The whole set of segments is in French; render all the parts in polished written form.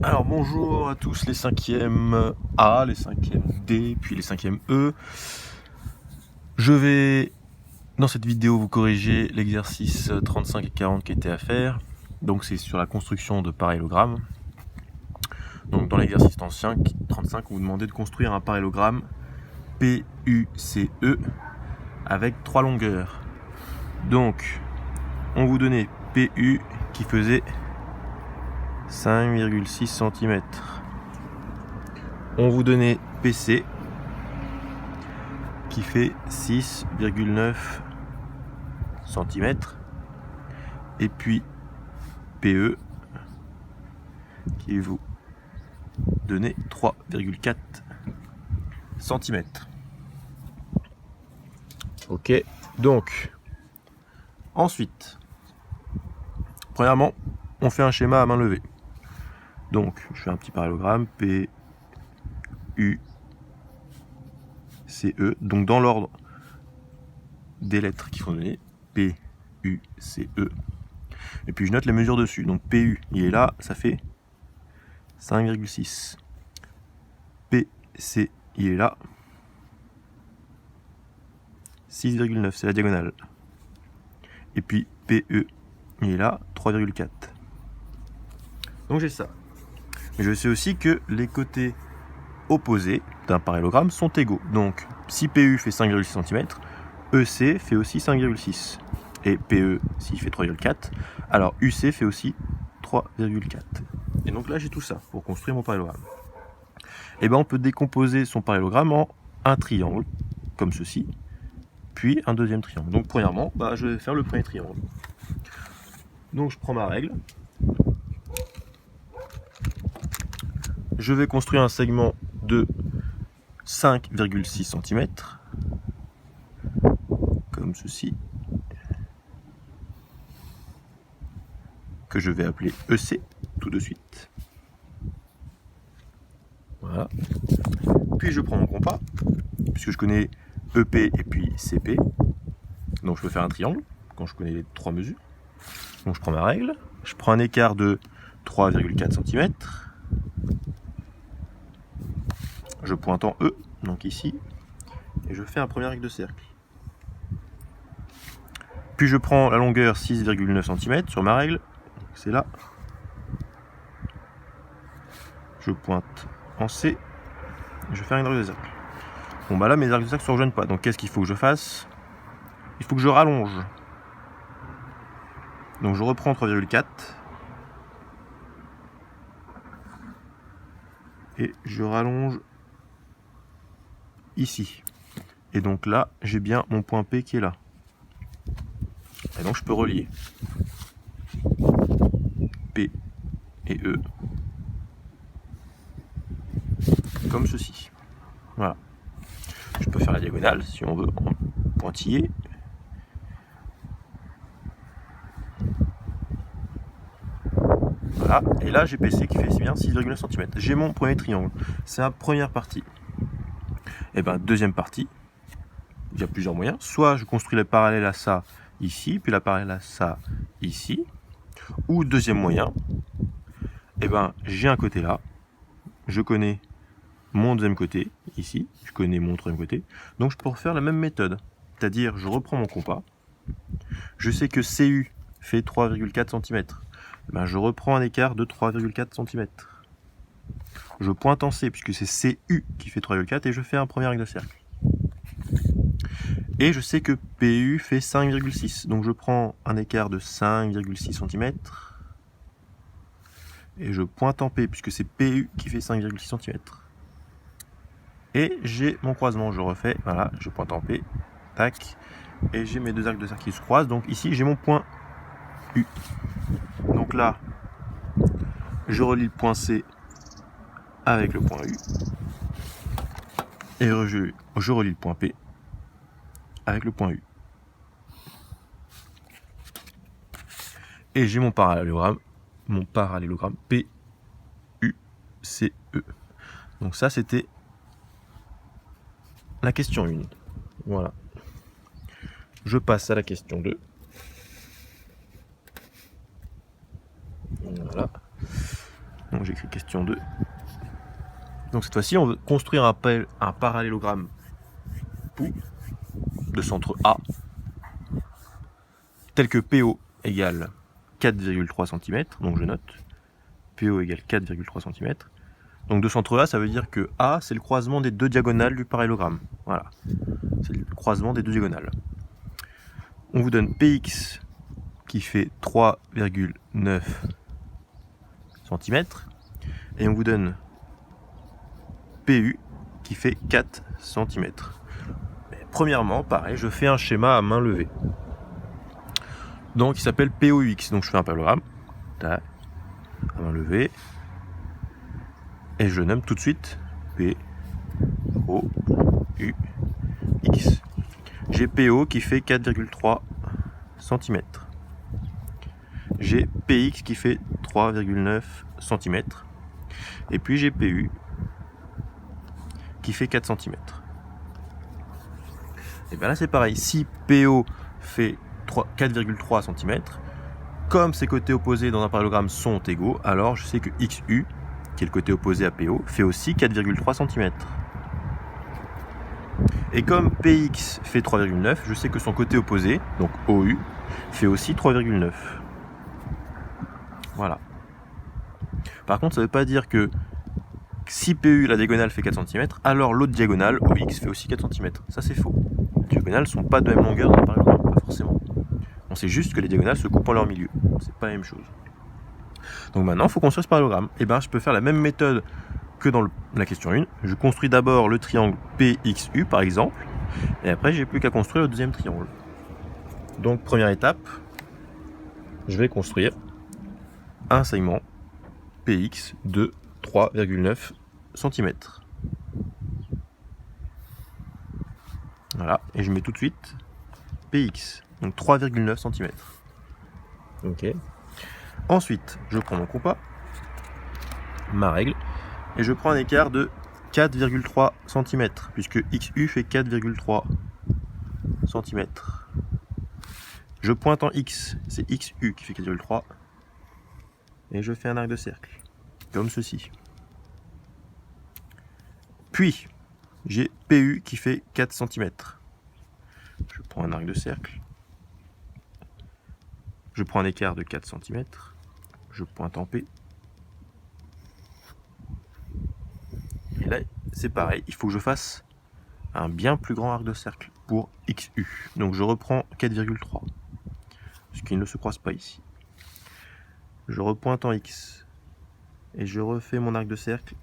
Alors bonjour à tous les 5e A, les 5e D, puis les 5e E. Je vais dans cette vidéo vous corriger l'exercice 35 et 40 qui était à faire. Donc c'est sur la construction de parallélogrammes. Donc dans l'exercice 35, on vous demandait de construire un parallélogramme PUCE avec 3 longueurs. Donc on vous donnait PU qui faisait 5,6 cm. On vous donnait PC qui fait 6,9 cm. Et puis PE qui vous donnait 3,4 cm. Ok, donc ensuite, premièrement, on fait un schéma à main levée. Donc, je fais un petit parallélogramme P, U, C, E. Donc, dans l'ordre des lettres qui sont données, P, U, C, E. Et puis, je note les mesures dessus. Donc, PU, il est là, ça fait 5,6. PC, il est là, 6,9, c'est la diagonale. Et puis, PE, il est là, 3,4. Donc, j'ai ça. Mais je sais aussi que les côtés opposés d'un parallélogramme sont égaux. Donc, si PU fait 5,6 cm, EC fait aussi 5,6. Et PE, s'il fait 3,4, alors UC fait aussi 3,4. Et donc là, j'ai tout ça pour construire mon parallélogramme. Et bien, on peut décomposer son parallélogramme en un triangle, comme ceci, puis un deuxième triangle. Donc, premièrement, je vais faire le premier triangle. Donc, je prends ma règle. Je vais construire un segment de 5,6 cm, comme ceci, que je vais appeler EC tout de suite. Voilà. Puis je prends mon compas, puisque je connais EP et puis CP. Donc je peux faire un triangle quand je connais les 3 mesures. Donc je prends ma règle, je prends un écart de 3,4 cm. Je pointe en E, donc ici, et je fais un premier arc de cercle. Puis je prends la longueur 6,9 cm sur ma règle, c'est là. Je pointe en C, et je fais un arc de cercle. Bon là mes arcs de cercle ne se rejoignent pas, donc qu'est-ce qu'il faut que je fasse? Il faut que je rallonge. Donc je reprends 3,4 et je rallonge ici. Et donc là, j'ai bien mon point P qui est là. Et donc je peux relier P et E comme ceci. Voilà. Je peux faire la diagonale si on veut en pointillé. Voilà. Et là, j'ai PC qui fait bien 6,9 cm. J'ai mon premier triangle. C'est la première partie. Et deuxième partie, il y a plusieurs moyens. Soit je construis le parallèle à ça ici, puis la parallèle à ça ici. Ou deuxième moyen, j'ai un côté là. Je connais mon deuxième côté, ici, je connais mon troisième côté, donc je peux refaire la même méthode, c'est-à-dire je reprends mon compas, je sais que CU fait 3,4 cm, je reprends un écart de 3,4 cm, je pointe en C puisque c'est CU qui fait 3,4 et je fais un premier arc de cercle. Et je sais que PU fait 5,6, donc je prends un écart de 5,6 cm, et je pointe en P puisque c'est PU qui fait 5,6 cm. Et j'ai mon croisement, je refais, voilà, je pointe en P, tac, et j'ai mes deux arcs de cercle qui se croisent. Donc ici, j'ai mon point U. Donc là, je relie le point C avec le point U, et je relie le point P avec le point U. Et j'ai mon parallélogramme P, U, C, E. Donc ça, c'était la question 1. Voilà. Je passe à la question 2. Voilà. Donc j'écris question 2. Donc cette fois-ci, on veut construire un parallélogramme POU de centre A, tel que PO égale 4,3 cm, donc je note, PO égale 4,3 cm. Donc de centre A, ça veut dire que A, c'est le croisement des deux diagonales du parallélogramme. Voilà, c'est le croisement des deux diagonales. On vous donne PX qui fait 3,9 cm, et on vous donne PU qui fait 4 cm. Premièrement, pareil, je fais un schéma à main levée. Donc il s'appelle POUX. Donc je fais un parallélogramme. À main levée. Et je nomme tout de suite POUX. J'ai PO qui fait 4,3 cm. J'ai PX qui fait 3,9 cm. Et puis j'ai PU qui fait 4 cm. Et bien là c'est pareil, si PO fait 4,3 cm, comme ces côtés opposés dans un parallélogramme sont égaux, alors je sais que XU, qui est le côté opposé à PO, fait aussi 4,3 cm. Et comme PX fait 3,9, je sais que son côté opposé, donc OU, fait aussi 3,9. Voilà. Par contre, ça ne veut pas dire que si PU, la diagonale, fait 4 cm, alors l'autre diagonale, OX, fait aussi 4 cm. Ça, c'est faux. Les diagonales ne sont pas de même longueur dans un parallélogramme, pas forcément. On sait juste que les diagonales se coupent en leur milieu. C'est pas la même chose. Donc maintenant, il faut construire ce parallélogramme. Et bien, je peux faire la même méthode que dans la question 1. Je construis d'abord le triangle PXU, par exemple, et après, j'ai plus qu'à construire le deuxième triangle. Donc, première étape, je vais construire un segment PX de 3,9 cm. Voilà, et je mets tout de suite PX, donc 3,9 cm. Ok. Ensuite, je prends mon compas, ma règle, et je prends un écart de 4,3 cm, puisque XU fait 4,3 cm. Je pointe en X, c'est XU qui fait 4,3, et je fais un arc de cercle, comme ceci. Puis, j'ai PU qui fait 4 cm. Je prends un arc de cercle, je prends un écart de 4 cm, je pointe en P. Et là, c'est pareil, il faut que je fasse un bien plus grand arc de cercle pour XU. Donc je reprends 4,3, ce qui ne se croise pas ici. Je repointe en X, et je refais mon arc de cercle,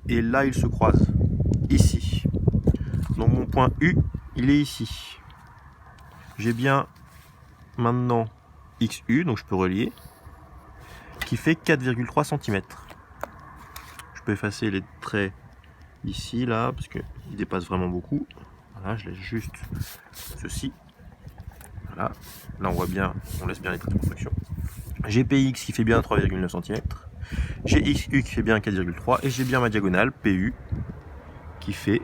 et là il se croise, ici. Donc mon point U, il est ici. J'ai bien maintenant XU, donc je peux relier, qui fait 4,3 cm. Je peux effacer les traits ici, là, parce qu'ils dépassent vraiment beaucoup. Voilà, je laisse juste ceci. Voilà, là on voit bien, on laisse bien les traits de construction. J'ai PX qui fait bien 3,9 cm. J'ai XU qui fait bien 4,3, et j'ai bien ma diagonale PU qui fait,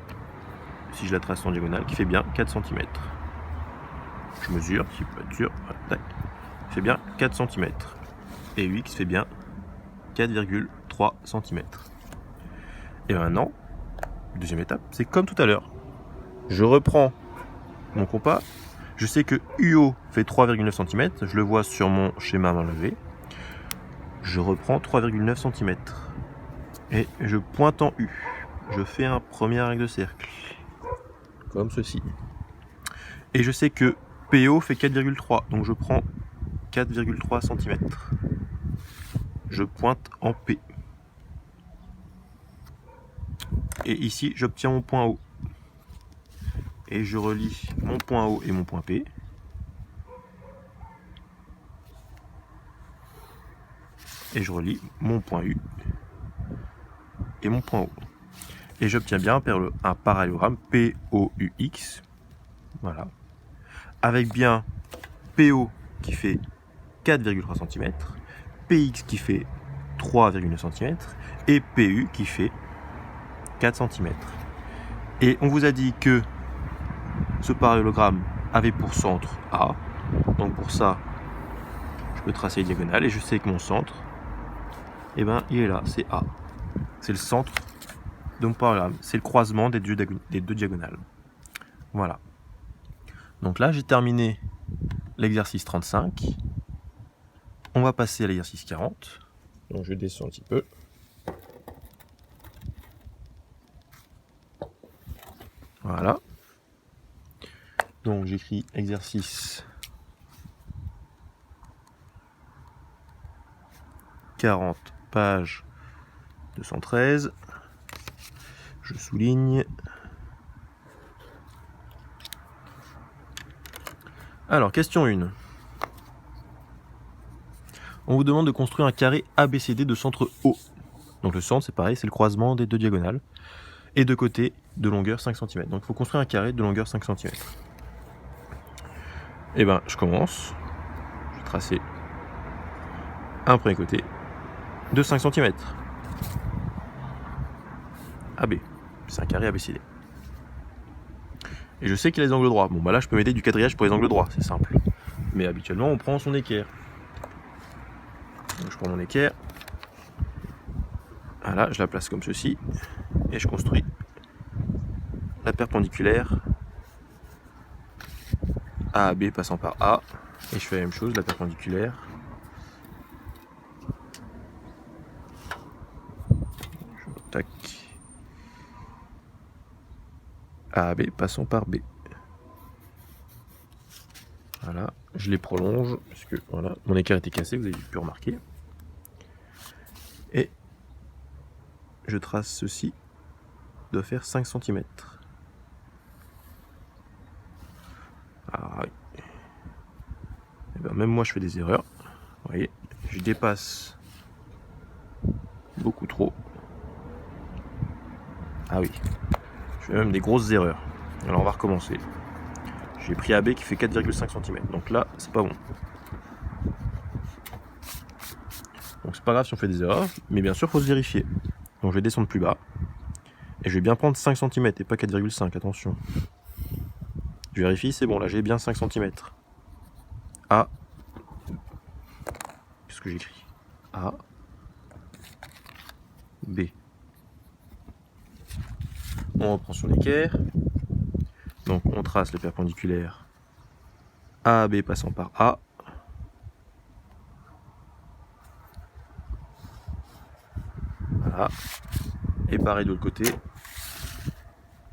si je la trace en diagonale, qui fait bien 4 cm. Je mesure, si je peux être sûr, voilà, tac, fait bien 4 cm. Et UX fait bien 4,3 cm. Et maintenant, deuxième étape, c'est comme tout à l'heure. Je reprends mon compas, je sais que UO fait 3,9 cm, je le vois sur mon schéma main levée. Je reprends 3,9 cm. Et je pointe en U. Je fais un premier arc de cercle, comme ceci. Et je sais que PO fait 4,3, donc je prends 4,3 cm. Je pointe en P. Et ici, j'obtiens mon point O. Et je relie mon point O et mon point P. Et je relie mon point U et mon point O. Et j'obtiens bien un parallélogramme POUX. Voilà. Avec bien PO qui fait 4,3 cm, PX qui fait 3,9 cm et PU qui fait 4 cm. Et on vous a dit que ce parallélogramme avait pour centre A. Donc pour ça, je peux tracer les diagonales et je sais que mon centre, et ben il est là, c'est A. C'est le centre de mon paragramme, c'est le croisement des deux diagonales. Voilà. Donc là, j'ai terminé l'exercice 35. On va passer à l'exercice 40. Donc je descends un petit peu. Voilà. Donc j'écris exercice 40, page 213. Je souligne. Alors, question 1. On vous demande de construire un carré ABCD de centre O. Donc le centre, c'est pareil, c'est le croisement des deux diagonales. Et de côté, de longueur 5 cm. Donc il faut construire un carré de longueur 5 cm. Et ben, je commence. Je vais tracer un premier côté de 5 cm. AB. C'est un carré ABCD. Et je sais qu'il y a les angles droits. Bon, bah là, je peux m'aider du quadrillage pour les angles droits, c'est simple. Mais habituellement, on prend son équerre. Donc je prends mon équerre. Voilà, je la place comme ceci. Et je construis la perpendiculaire AAB passant par A. Et je fais la même chose, la perpendiculaire. Tac. AAB passant par B. Voilà, je les prolonge, parce que voilà, mon équerre était cassé, vous avez pu remarquer. Et je trace ceci, doit faire 5 cm. Ah oui. Et ben, même moi je fais des erreurs. Vous voyez, je dépasse beaucoup trop. Ah oui, je fais même des grosses erreurs. Alors on va recommencer. J'ai pris AB qui fait 4,5 cm. Donc là, c'est pas bon. Donc c'est pas grave si on fait des erreurs, mais bien sûr, il faut se vérifier. Donc je vais descendre plus bas. Et je vais bien prendre 5 cm et pas 4,5, attention. Je vérifie, c'est bon, là j'ai bien 5 cm. A. Qu'est-ce que j'écris? A. B. On reprend son équerre. Donc on trace le perpendiculaire AB passant par A. Voilà. Et pareil de l'autre côté.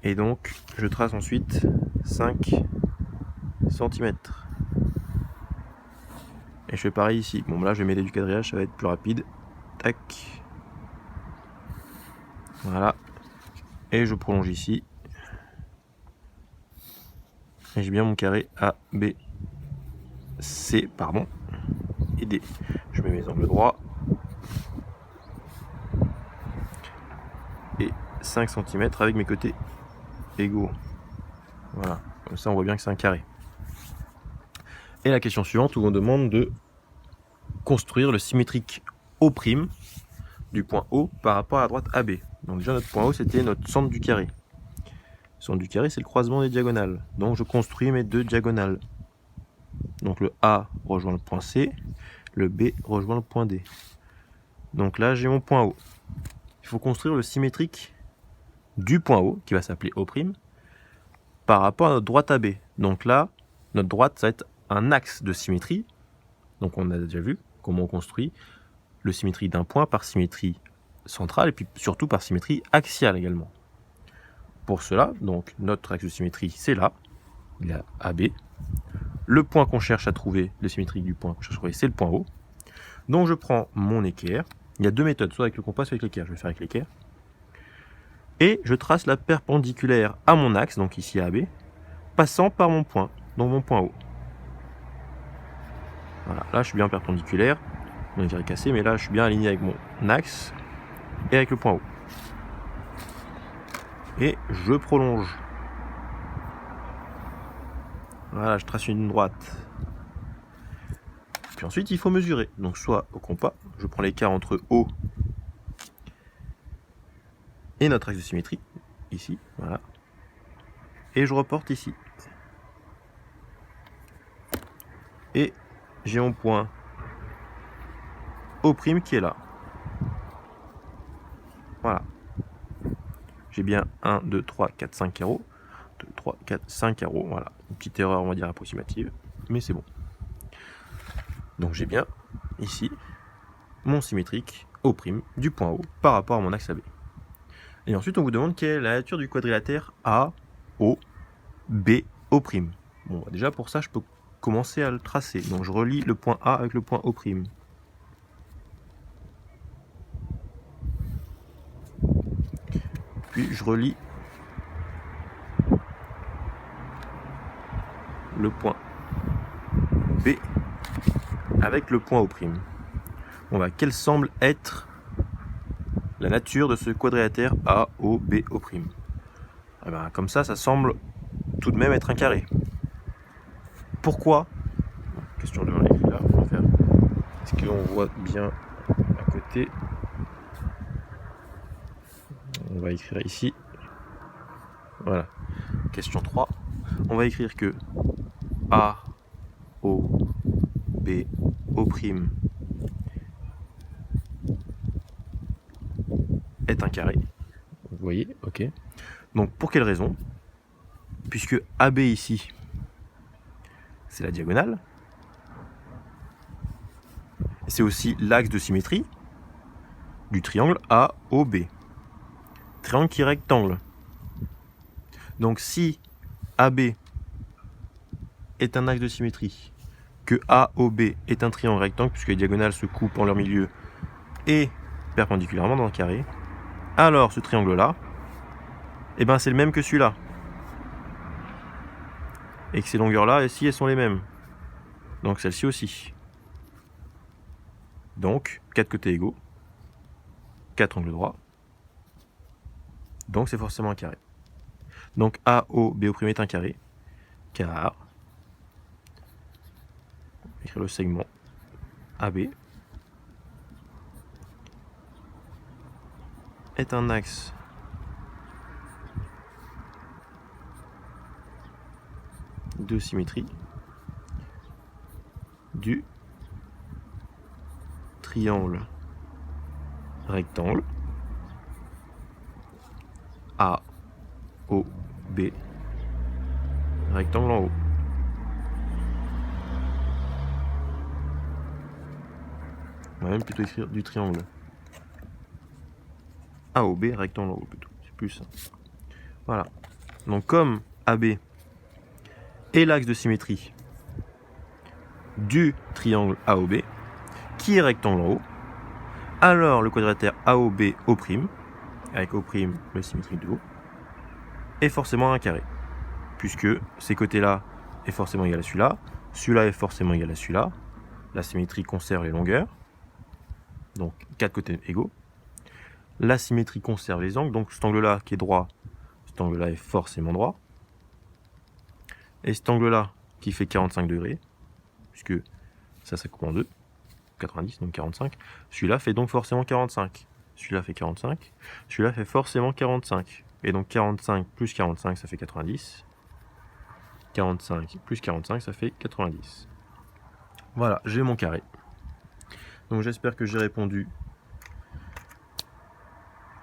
Et donc je trace ensuite 5 cm. Et je fais pareil ici. Bon là je vais m'aider du quadrillage, ça va être plus rapide. Tac. Voilà. Et je prolonge ici. Et j'ai bien mon carré A, B, C, pardon, et D. Je mets mes angles droits. Et 5 cm avec mes côtés égaux. Voilà. Comme ça on voit bien que c'est un carré. Et la question suivante où on demande de construire le symétrique O' du point O par rapport à la droite AB. Donc déjà notre point O c'était notre centre du carré. Le centre du carré c'est le croisement des diagonales. Donc je construis mes deux diagonales. Donc le A rejoint le point C, le B rejoint le point D. Donc là j'ai mon point O. Il faut construire le symétrique du point O, qui va s'appeler O', par rapport à notre droite AB. Donc là, notre droite, ça va être un axe de symétrie. Donc on a déjà vu comment on construit le symétrie d'un point par symétrie centrale, et puis surtout par symétrie axiale également. Pour cela, donc notre axe de symétrie, c'est là, il est AB. Le point qu'on cherche à trouver, le symétrique du point qu'on cherche à trouver, c'est le point O. Donc je prends mon équerre. Il y a deux méthodes, soit avec le compas, soit avec l'équerre. Je vais faire avec l'équerre. Et je trace la perpendiculaire à mon axe, donc ici AB, passant par mon point, donc mon point O. Voilà, là je suis bien perpendiculaire. Mon équerre est cassé, mais là je suis bien aligné avec mon axe et avec le point O. Et je prolonge. Voilà, je trace une ligne droite. Puis ensuite, il faut mesurer. Donc soit au compas, je prends l'écart entre O et notre axe de symétrie, ici, voilà. Et je reporte ici. Et j'ai mon point O' qui est là. Voilà. J'ai bien 1, 2, 3, 4, 5 carreaux. 2, 3, 4, 5 carreaux. Voilà. Une petite erreur, on va dire, approximative. Mais c'est bon. Donc j'ai bien, ici, mon symétrique O' du point O par rapport à mon axe AB. Et ensuite, on vous demande quelle est la nature du quadrilatère A, O, B, O'. Bon, déjà pour ça, je peux commencer à le tracer. Donc je relie le point A avec le point O'. Puis je relie le point B avec le point O'. Bon, bah, quelle semble être la nature de ce quadrilatère A, O, B, O'? Eh ben, comme ça semble tout de même être un carré. Pourquoi? Question de l'écrit là, on va faire. Est-ce qu'on voit bien à côté? On va écrire ici. Voilà. Question 3. On va écrire que A, O, B, O' est un carré. Vous voyez, ok. Donc pour quelle raison? Puisque AB ici, c'est la diagonale. C'est aussi l'axe de symétrie du triangle AOB. Triangle qui est rectangle. Donc si AB est un axe de symétrie, que AOB est un triangle rectangle, puisque les diagonales se coupent en leur milieu et perpendiculairement dans un carré, alors ce triangle-là, eh ben c'est le même que celui-là. Et que ces longueurs-là, ici, elles sont les mêmes. Donc celle-ci aussi. Donc, 4 côtés égaux, 4 angles droits. Donc c'est forcément un carré. Donc AOBO' est un carré, car, on va écrire le segment AB est un axe de symétrie du triangle rectangle AOB, rectangle en haut. On va même plutôt écrire du triangle AOB, rectangle en haut plutôt, c'est plus simple. Voilà. Donc comme AB est l'axe de symétrie du triangle AOB, qui est rectangle en haut, alors le quadrilatère AOB O', avec O', le symétrique de haut, est forcément un carré, puisque ces côtés-là est forcément égal à celui-là, celui-là est forcément égal à celui-là, la symétrie conserve les longueurs, donc 4 côtés égaux, la symétrie conserve les angles, donc cet angle-là qui est droit, cet angle-là est forcément droit, et cet angle-là qui fait 45 degrés, puisque ça coupe en deux, 90, donc 45, celui-là fait donc forcément 45, celui-là fait 45, celui-là fait forcément 45, et donc 45 plus 45 ça fait 90, 45 plus 45 ça fait 90. Voilà, j'ai mon carré. Donc j'espère que j'ai répondu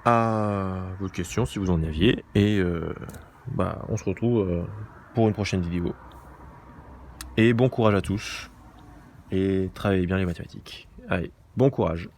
à vos questions si vous en aviez, et on se retrouve pour une prochaine vidéo. Et bon courage à tous, et travaillez bien les mathématiques. Allez, bon courage.